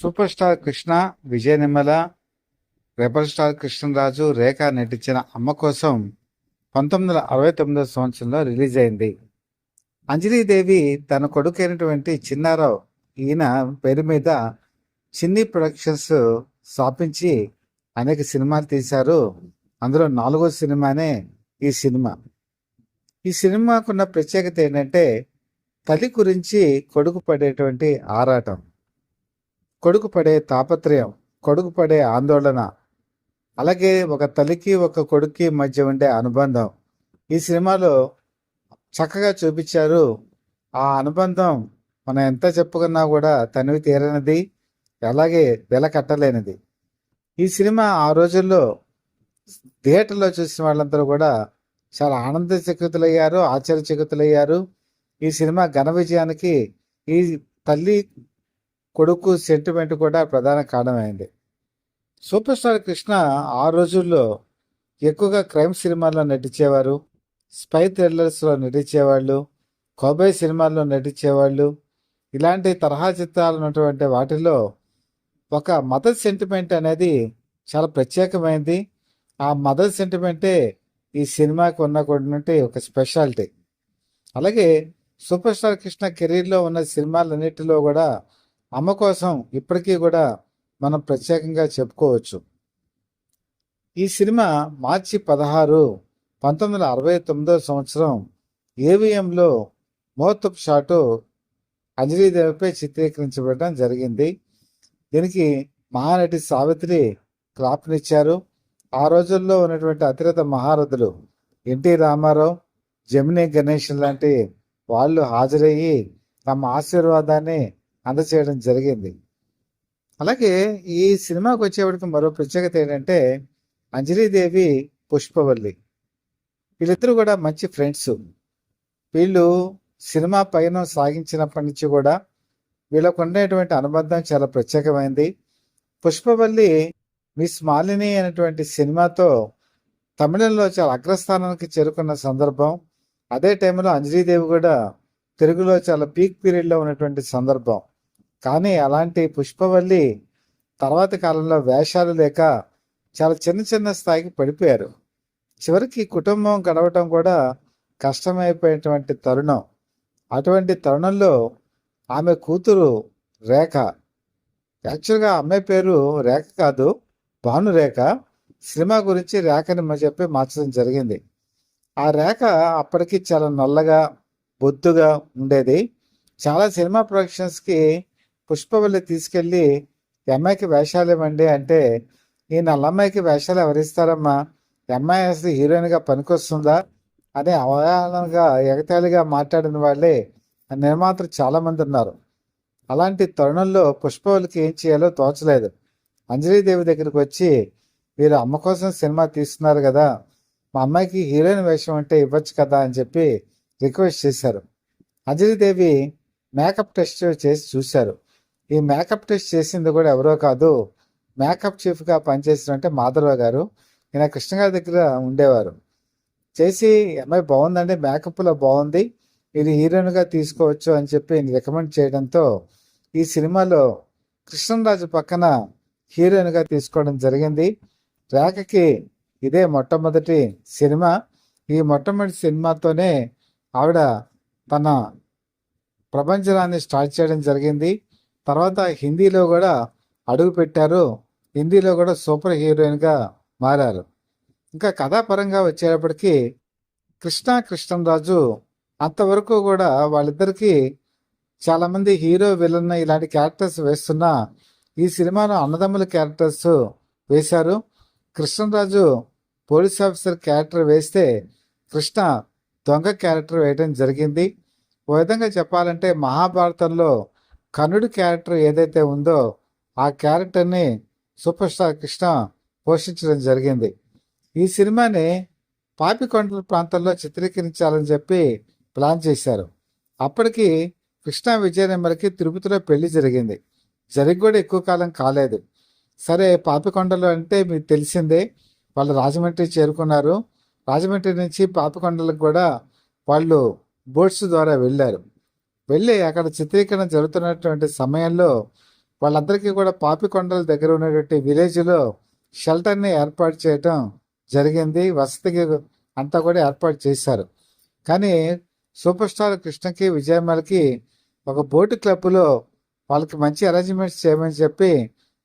Super star Krishna, Vijaya Nirmala, rebel star Krishnaraju, రేఖ నటించిన అమ్మ కోసం 1969 సంవత్సరంలో రిలీజ్ అయింది. అంజలీదేవి తన కొడుకైనటువంటి చిన్నారావు ఈయన పేరు మీద చిన్ని ప్రొడక్షన్స్ స్థాపించి అనేక సినిమాలు తీశారు. అందులో 4వ సినిమానే ఈ సినిమా. ఈ సినిమాకున్న ప్రత్యేకత ఏంటంటే తల్లి గురించి కొడుకు పడేటువంటి ఆరాటం, కొడుకు పడే తాపత్రయం, కొడుకు పడే ఆందోళన, అలాగే ఒక తల్లికి ఒక కొడుక్కి మధ్య ఉండే అనుబంధం ఈ సినిమాలో చక్కగా చూపించారు. ఆ అనుబంధం మనం ఎంత చెప్పుకున్నా కూడా తనివి తీరనిది, అలాగే వెల కట్టలేనిది. ఈ సినిమా ఆ రోజుల్లో థియేటర్లో చూసిన వాళ్ళందరూ కూడా చాలా ఆనందచకితులయ్యారు, ఆశ్చర్యచకితులయ్యారు. ఈ సినిమా ఘన విజయానికి ఈ తల్లి కొడుకు సెంటిమెంట్ కూడా ప్రధాన కారణమైంది. సూపర్ స్టార్ కృష్ణ ఆ రోజుల్లో ఎక్కువగా క్రైమ్ సినిమాల్లో నటించేవారు, స్పై థ్రిల్లర్స్లో నటించేవాళ్ళు, కౌబాయ్ సినిమాల్లో నటించేవాళ్ళు. ఇలాంటి తరహా చిత్రాలు ఉన్నటువంటి వాటిల్లో ఒక మదర్ సెంటిమెంట్ అనేది చాలా ప్రత్యేకమైనది. ఆ మదర్ సెంటిమెంటే ఈ సినిమాకి ఉన్నటువంటి ఒక స్పెషాలిటీ. అలాగే సూపర్ స్టార్ కృష్ణ కెరీర్లో ఉన్న సినిమాలన్నిటిలో కూడా అమ్మ కోసం ఇప్పటికీ కూడా మనం ప్రత్యేకంగా చెప్పుకోవచ్చు. ఈ సినిమా మార్చి 16, 1969 సంవత్సరం ఏవిఎంలో మోహత్తపు షాటు అంజలీదేవిపై చిత్రీకరించబడడం జరిగింది. దీనికి మహానటి సావిత్రి క్రాప్నిచ్చారు. ఆ రోజుల్లో ఉన్నటువంటి అతిరథ మహారథులు ఎన్టీ రామారావు, జమినీ గణేశన్ లాంటి వాళ్ళు హాజరయ్యి తమ ఆశీర్వాదాన్ని అందచేయడం జరిగింది. అలాగే ఈ సినిమాకి వచ్చేవాడికి మరో ప్రత్యేకత ఏంటంటే అంజలీదేవి, పుష్పవల్లి వీళ్ళిద్దరూ కూడా మంచి ఫ్రెండ్స్. వీళ్ళు సినిమా పయనం సాగించినప్పటి నుంచి కూడా వీళ్ళకు ఉండేటువంటి అనుబంధం చాలా ప్రత్యేకమైంది. పుష్పవల్లి మిస్ మాలిని అనేటువంటి సినిమాతో తమిళంలో చాలా అగ్రస్థానానికి చేరుకున్న సందర్భం. అదే టైంలో అంజలీదేవి కూడా తెలుగులో చాలా పీక్ పీరియడ్లో ఉన్నటువంటి సందర్భం. కానీ అలాంటి పుష్పవల్లి తర్వాత కాలంలో వేషాలు లేక చాలా చిన్న చిన్న స్థాయికి పడిపోయారు. చివరికి కుటుంబం గడవటం కూడా కష్టమైపోయేటువంటి తరుణం. అటువంటి తరుణంలో ఆమె కూతురు రేఖ, యాక్చువల్గా అమ్మాయి పేరు రేఖ కాదు, భానురేఖ, సినిమా గురించి రేఖని చెప్పి మార్చడం జరిగింది. ఆ రేఖ అప్పటికి చాలా నల్లగా బొద్దుగా ఉండేది. చాలా సినిమా ప్రొడక్షన్స్కి పుష్పవల్లి తీసుకెళ్ళి ఈ అమ్మాయికి వేషాలు ఇవ్వండి అంటే, ఈ నల్లమ్మాయికి వేషాలు ఎవరిస్తారమ్మా, ఈ అమ్మాయి అసలు హీరోయిన్గా పనికొస్తుందా అనే అవగాహనగా ఎగతాళిగా మాట్లాడిన వాళ్ళే నిర్మాతలు చాలామంది ఉన్నారు. అలాంటి తరుణంలో పుష్పవల్లికి ఏం చేయాలో తోచలేదు. అంజలీదేవి దగ్గరికి వచ్చి, మీరు అమ్మ కోసం సినిమా తీస్తున్నారు కదా, మా అమ్మాయికి హీరోయిన్ వేషం అంటే ఇవ్వచ్చు కదా అని చెప్పి రిక్వెస్ట్ చేశారు. అంజలీదేవి మేకప్ టెస్ట్ చేసి చూశారు. ఈ మేకప్ టెస్ట్ చేసింది కూడా ఎవరో కాదు, మేకప్ చీఫ్గా పనిచేసినట్టే మాధవరావు గారు. ఈయన కృష్ణ గారి దగ్గర ఉండేవారు. చేసి అమ్మాయి బాగుందండి, మేకప్లో బాగుంది, మీరు హీరోయిన్గా తీసుకోవచ్చు అని చెప్పి రికమెండ్ చేయడంతో ఈ సినిమాలో కృష్ణరాజు పక్కన హీరోయిన్గా తీసుకోవడం జరిగింది. రేఖకి ఇదే మొట్టమొదటి సినిమా. ఈ మొట్టమొదటి సినిమాతోనే ఆవిడ తన ప్రపంచాన్ని స్టార్ట్ చేయడం జరిగింది. తర్వాత హిందీలో కూడా అడుగు పెట్టారు. హిందీలో కూడా సూపర్ హీరోయిన్గా మారారు. ఇంకా కథాపరంగా వచ్చేటప్పటికి కృష్ణరాజు అంతవరకు కూడా వాళ్ళిద్దరికీ చాలామంది హీరో, విలన్ ఇలాంటి క్యారెక్టర్స్ వేస్తున్నా ఈ సినిమాలో అన్నదమ్ముల క్యారెక్టర్స్ వేశారు. కృష్ణరాజు పోలీస్ ఆఫీసర్ క్యారెక్టర్ వేస్తే కృష్ణ దొంగ క్యారెక్టర్ వేయడం జరిగింది. ఓ విధంగా చెప్పాలంటే మహాభారతంలో కర్ణుడి క్యారెక్టర్ ఏదైతే ఉందో ఆ క్యారెక్టర్ని సూపర్ స్టార్ కృష్ణ పోషించడం జరిగింది. ఈ సినిమాని పాపికొండల ప్రాంతంలో చిత్రీకరించాలని చెప్పి ప్లాన్ చేశారు. అప్పటికి కృష్ణ, విజయ నిర్మలకి తిరుపతిలో పెళ్లి జరిగింది. జరిగి కూడా ఎక్కువ కాలం కాలేదు. సరే, పాపికొండలు అంటే మీకు తెలిసిందే, వాళ్ళు రాజమండ్రి చేరుకున్నారు. రాజమండ్రి నుంచి పాపికొండలకు కూడా వాళ్ళు బోట్స్ ద్వారా వెళ్ళారు. వెళ్ళి అక్కడ చిత్రీకరణ జరుగుతున్నటువంటి సమయంలో వాళ్ళందరికీ కూడా పాపికొండల దగ్గర ఉన్నటువంటి విలేజ్లో షెల్టర్ని ఏర్పాటు చేయటం జరిగింది. వసతికి అంతా కూడా ఏర్పాటు చేశారు. కానీ సూపర్ స్టార్ కృష్ణకి విజయమ్మలకి ఒక బోటు క్లబ్లో వాళ్ళకి మంచి అరేంజ్మెంట్స్ చేయమని చెప్పి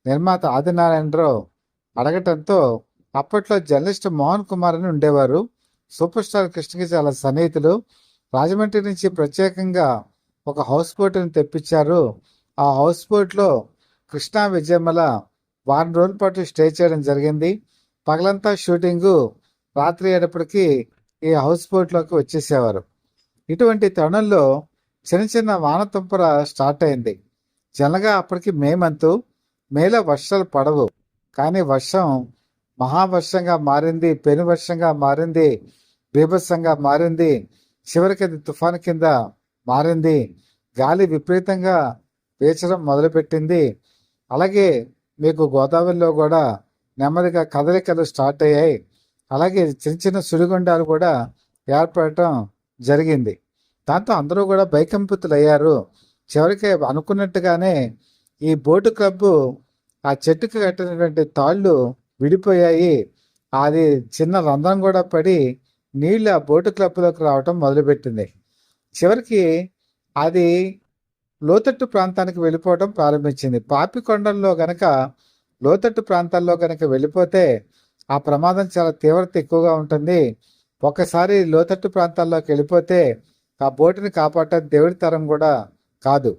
నిర్మాత ఆదినారాయణరావు అడగటంతో అప్పట్లో జర్నలిస్ట్ మోహన్ కుమార్ అని ఉండేవారు. సూపర్ స్టార్ కృష్ణకి చాలా సన్నిహితులు. రాజమండ్రి నుంచి ప్రత్యేకంగా ఒక హౌస్ బోట్ని తెప్పించారు. ఆ హౌస్ బోట్లో కృష్ణ విజయమ్మల వారం రోజుల పాటు స్టే చేయడం జరిగింది. పగలంతా షూటింగు, రాత్రి అయ్యేటప్పటికి ఈ హౌస్ బోట్లోకి వచ్చేసేవారు. ఇటువంటి తరుణంలో చిన్న చిన్న వానతుంపర స్టార్ట్ అయింది. జనగా అప్పటికి మే మంతు. మేలో వర్షాలు పడవు, కానీ వర్షం మహావర్షంగా మారింది, పెను వర్షంగా మారింది, బీభత్సంగా మారింది. చివరికి అది తుఫాను కింద మారింది. గాలి విపరీతంగా వీచడం మొదలుపెట్టింది. అలాగే మీకు గోదావరిలో కూడా నెమ్మదిగా కదలికలు స్టార్ట్ అయ్యాయి. అలాగే చిన్న చిన్న సుడిగుండాలు కూడా ఏర్పడటం జరిగింది. దాంతో అందరూ కూడా భయకంపితులయ్యారు. చివరికి అనుకున్నట్టుగానే ఈ బోటు క్లబ్బు ఆ చెట్టుకు కట్టినటువంటి తాళ్ళు విడిపోయాయి. అది చిన్న రంధ్రం కూడా పడి నీళ్ళు ఆ బోటు క్లబ్లోకి రావటం మొదలుపెట్టింది. చివరికి అది లోతట్టు ప్రాంతానికి వెళ్ళిపోవడం ప్రారంభించింది. పాపికొండల్లో గనక లోతట్టు ప్రాంతాల్లో గనక వెళ్ళిపోతే ఆ ప్రమాదం చాలా తీవ్రత ఎక్కువగా ఉంటుంది. ఒక్కసారి లోతట్టు ప్రాంతాల్లోకి వెళ్ళిపోతే ఆ బోటుని కాపాడటం దేవుడి తరం కూడా కాదు.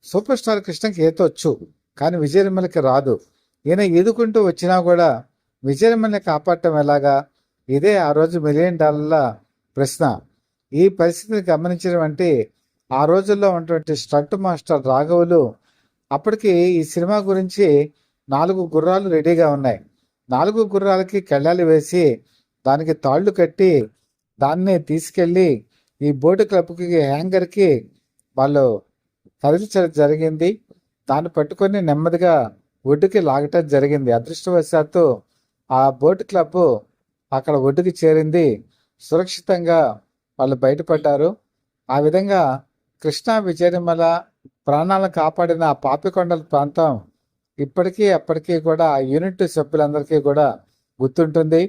సూపర్ స్టార్ కృష్ణకి ఈతొచ్చు, కానీ విజయనిర్మలకి రాదు. ఈయన ఈదుకుంటూ వచ్చినా కూడా విజయనిర్మల్ని కాపాడటం ఎలాగా? ఇదే ఆ రోజు $1 మిలియన్ ప్రశ్న. ఈ పరిస్థితిని గమనించినటువంటి ఆ రోజుల్లో ఉన్నటువంటి స్టంట్ మాస్టర్ రాఘవులు అప్పటికి ఈ సినిమా గురించి 4 గుర్రాలు రెడీగా ఉన్నాయి. 4 గుర్రాలకి కళ్ళాలు వేసి దానికి తాళ్ళు కట్టి దాన్ని తీసుకెళ్ళి ఈ బోటు క్లబ్కి హ్యాంగర్కి వాళ్ళు కదిలించడం జరిగింది. దాన్ని పట్టుకొని నెమ్మదిగా ఒడ్డుకి లాగటం జరిగింది. అదృష్టవశాత్తు ఆ బోటు క్లబ్ అక్కడ ఒడ్డుకి చేరింది. సురక్షితంగా వాళ్ళు బయటపడ్డారు. ఆ విధంగా కృష్ణా విజయనిర్మల ప్రాణాలను కాపాడిన ఆ పాపికొండల ప్రాంతం ఇప్పటికీ అప్పటికీ కూడా ఆ యూనిట్ సభ్యులందరికీ కూడా గుర్తుంటుంది.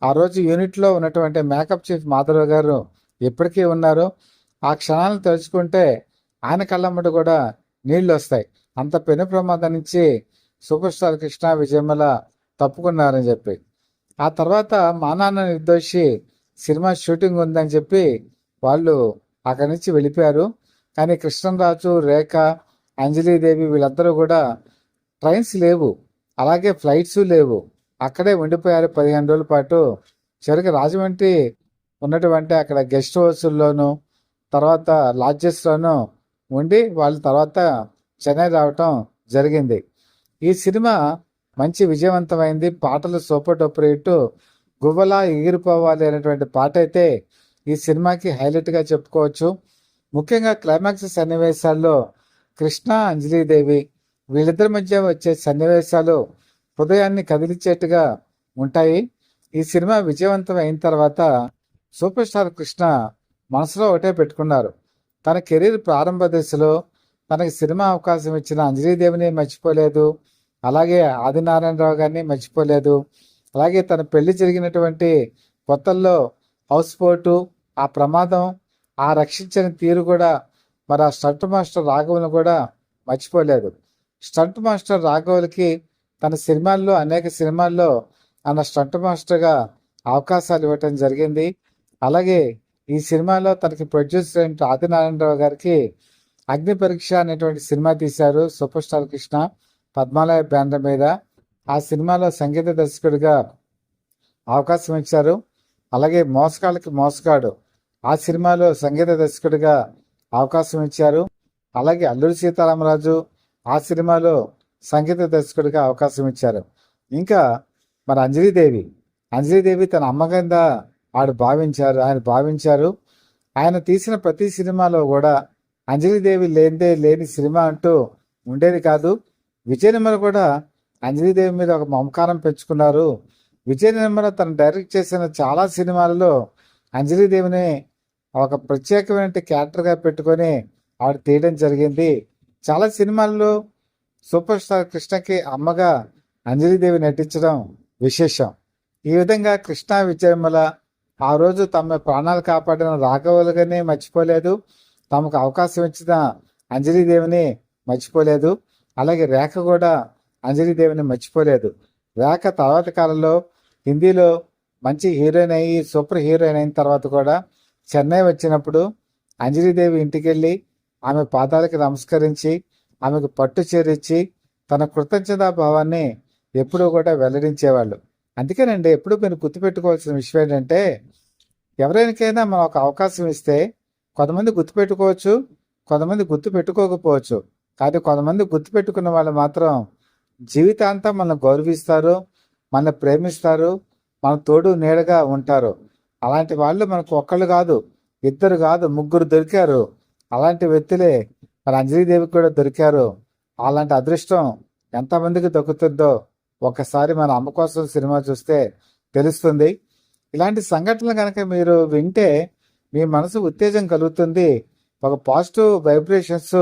ఆ రోజు యూనిట్లో ఉన్నటువంటి మేకప్ చీఫ్ మాధవ్ గారు ఇప్పటికీ ఉన్నారు. ఆ క్షణాలను తలుచుకుంటే ఆయన కళ్ళమ్మట కూడా నీళ్ళు వస్తాయి. అంత పెను ప్రమాదం నుంచి సూపర్ స్టార్ కృష్ణ విజయమ్మల తప్పుకున్నారని చెప్పి. ఆ తర్వాత మా నాన్న నిర్దోషి సినిమా షూటింగ్ ఉందని చెప్పి వాళ్ళు అక్కడి నుంచి వెళ్ళిపోయారు. కానీ కృష్ణరాజు, రేఖ, అంజలీదేవి వీళ్ళందరూ కూడా ట్రైన్స్ లేవు, అలాగే ఫ్లైట్స్ లేవు, అక్కడే ఉండిపోయారు 15 రోజుల పాటు. చివరికి రాజమండ్రి ఉన్నటువంటి అక్కడ గెస్ట్ హౌస్ల్లోనూ తర్వాత లాడ్జెస్లోనూ ఉండి వాళ్ళు తర్వాత చెన్నై రావటం జరిగింది. ఈ సినిమా మంచి విజయవంతమైంది. పాటలు సూపర్ డూపర్ హిట్. గువ్వలా ఎగిరిపోవాలి అనేటువంటి పాట అయితే ఈ సినిమాకి హైలైట్గా చెప్పుకోవచ్చు. ముఖ్యంగా క్లైమాక్స్ సన్నివేశాల్లో కృష్ణ, అంజలీదేవి వీళ్ళిద్దరి మధ్య వచ్చే సన్నివేశాలు హృదయాన్ని కదిలించేట్టుగా ఉంటాయి. ఈ సినిమా విజయవంతం అయిన తర్వాత సూపర్ స్టార్ కృష్ణ మనసులో ఒకటే పెట్టుకున్నారు. తన కెరీర్ ప్రారంభ దశలో తనకి సినిమా అవకాశం ఇచ్చిన అంజలీదేవిని మర్చిపోలేదు, అలాగే ఆదినారాయణరావు గారిని మర్చిపోలేదు, అలాగే తన పెళ్లి జరిగినటువంటి కొత్తల్లో హౌస్ బోటు ఆ ప్రమాదం ఆ రక్షించిన తీరు కూడా మరి ఆ స్టంట్ మాస్టర్ రాఘవులను కూడా మర్చిపోలేదు. స్టంట్ మాస్టర్ రాఘవులకి తన సినిమాల్లో అనేక సినిమాల్లో ఆయన స్టంట్ మాస్టర్గా అవకాశాలు ఇవ్వటం జరిగింది. అలాగే ఈ సినిమాలో తనకి ప్రొడ్యూసర్ అయిన ఆదినారాయణరావు గారికి అగ్ని పరీక్ష అనేటువంటి సినిమా తీశారు super star Krishna Padmalaya banner మీద. ఆ సినిమాలో సంగీత దర్శకుడిగా అవకాశం ఇచ్చారు. అలాగే మోసగాళ్ళకి మోసగాడు ఆ సినిమాలో సంగీత దర్శకుడిగా అవకాశం ఇచ్చారు. అలాగే అల్లూరి సీతారామరాజు ఆ సినిమాలో సంగీత దర్శకుడిగా అవకాశం ఇచ్చారు. ఇంకా మరి అంజలీదేవి తన అమ్మ కింద ఆయన భావించారు. ఆయన తీసిన ప్రతి సినిమాలో కూడా అంజలీదేవి లేని సినిమా అంటూ ఉండేది కాదు. విజయనిర్మల కూడా అంజలీదేవి మీద ఒక మమకారం పెంచుకున్నారు. విజయనిర్మల తను డైరెక్ట్ చేసిన చాలా సినిమాలలో అంజలీదేవిని ఒక ప్రత్యేకమైన క్యారెక్టర్గా పెట్టుకొని ఆవిడ తీయడం జరిగింది. చాలా సినిమాల్లో సూపర్ స్టార్ కృష్ణకి అమ్మగా అంజలిదేవి నటించడం విశేషం. ఈ విధంగా కృష్ణ విజయమ్మల ఆ రోజు తమ ప్రాణాలు కాపాడిన రాఘవులుగానే మర్చిపోలేదు, తమకు అవకాశం ఇచ్చిన అంజలిదేవిని మర్చిపోలేదు. అలాగే రేఖ కూడా అంజలిదేవిని మర్చిపోలేదు. రేఖ తర్వాత కాలంలో హిందీలో మంచి హీరోయిన్ అయ్యి సూపర్ హీరోయిన్ అయిన తర్వాత కూడా చెన్నై వచ్చినప్పుడు అంజలిదేవి ఇంటికి వెళ్ళి ఆమె పాదాలకు నమస్కరించి ఆమెకు పట్టు చేరిచ్చి తన కృతజ్ఞతా భావాన్ని ఎప్పుడూ కూడా వెల్లడించేవాళ్ళు. అందుకేనండి ఎప్పుడు మీరు గుర్తుపెట్టుకోవాల్సిన విషయం ఏంటంటే, ఎవరికైనా మనం ఒక అవకాశం ఇస్తే కొంతమంది గుర్తుపెట్టుకోవచ్చు, కొంతమంది గుర్తు పెట్టుకోకపోవచ్చు. కానీ కొంతమంది గుర్తుపెట్టుకున్న వాళ్ళు మాత్రం జీవితాంతం మనల్ని గౌరవిస్తారు, మనల్ని ప్రేమిస్తారు, మన తోడు నీడగా ఉంటారు. అలాంటి వాళ్ళు మనకు ఒక్కళ్ళు కాదు, ఇద్దరు కాదు, ముగ్గురు దొరికారు. అలాంటి వ్యక్తులే మన అంజలీదేవికి కూడా దొరికారు. అలాంటి అదృష్టం ఎంతమందికి దొరుకుతుందో ఒకసారి మన అమ్మ కోసం సినిమా చూస్తే తెలుస్తుంది. ఇలాంటి సంఘటనలు కనుక మీరు వింటే మీ మనసు ఉత్తేజం కలుగుతుంది, ఒక పాజిటివ్ వైబ్రేషన్స్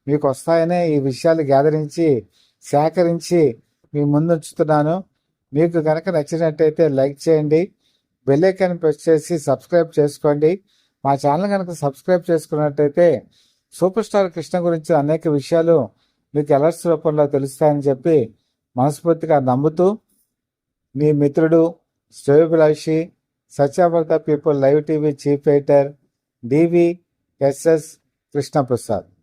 మీకు వస్తాయనే ఈ విషయాలు గ్యాదరించి సేకరించి మీ ముందు ఉంచుతున్నాను. మీకు కనుక నచ్చినట్టయితే లైక్ చేయండి, బెల్ ఐకాన్ ప్రెస్ చేసి సబ్స్క్రైబ్ చేసుకోండి. మా ఛానల్ కనుక సబ్స్క్రైబ్ చేసుకున్నట్టయితే సూపర్ స్టార్ కృష్ణ గురించి అనేక విషయాలు మీకు అలర్ట్స్ రూపంలో తెలుస్తాయని చెప్పి మనస్ఫూర్తిగా నమ్ముతూ మీ మిత్రుడు శ్రేయోభిలాషి Satyavartha people live TV chief editor DVSS Krishnaprasad.